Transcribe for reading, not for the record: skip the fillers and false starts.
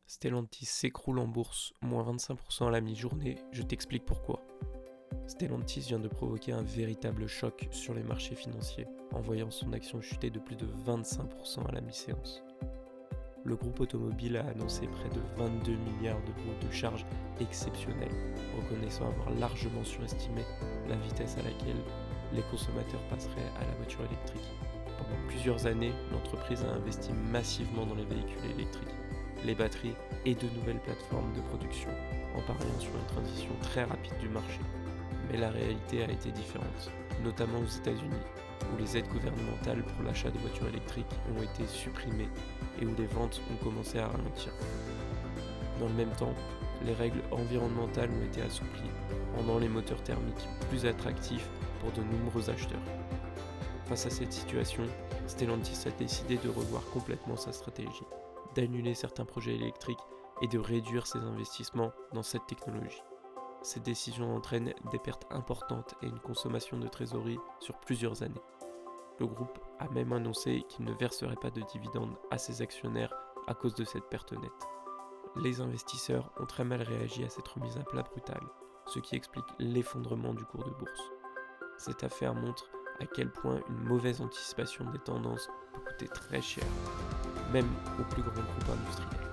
Stellantis s'écroule en bourse, moins 25% à la mi-journée, je t'explique pourquoi. Stellantis vient de provoquer un véritable choc sur les marchés financiers, en voyant son action chuter de plus de 25% à la mi-séance. Le groupe automobile a annoncé près de 22 milliards d'euros de charges exceptionnelles, reconnaissant avoir largement surestimé la vitesse à laquelle les consommateurs passeraient à la voiture électrique. Pendant plusieurs années, l'entreprise a investi massivement dans les véhicules électriques, les batteries et de nouvelles plateformes de production, en pariant sur une transition très rapide du marché. Mais la réalité a été différente, notamment aux États-Unis, où les aides gouvernementales pour l'achat de voitures électriques ont été supprimées et où les ventes ont commencé à ralentir. Dans le même temps, les règles environnementales ont été assouplies, rendant les moteurs thermiques plus attractifs pour de nombreux acheteurs. Face à cette situation, Stellantis a décidé de revoir complètement sa stratégie, d'annuler certains projets électriques et de réduire ses investissements dans cette technologie. Ces décisions entraînent des pertes importantes et une consommation de trésorerie sur plusieurs années. Le groupe a même annoncé qu'il ne verserait pas de dividendes à ses actionnaires à cause de cette perte nette. Les investisseurs ont très mal réagi à cette remise à plat brutale, ce qui explique l'effondrement du cours de bourse. Cette affaire montre à quel point une mauvaise anticipation des tendances peut coûter très cher, même aux plus grands groupes industriels.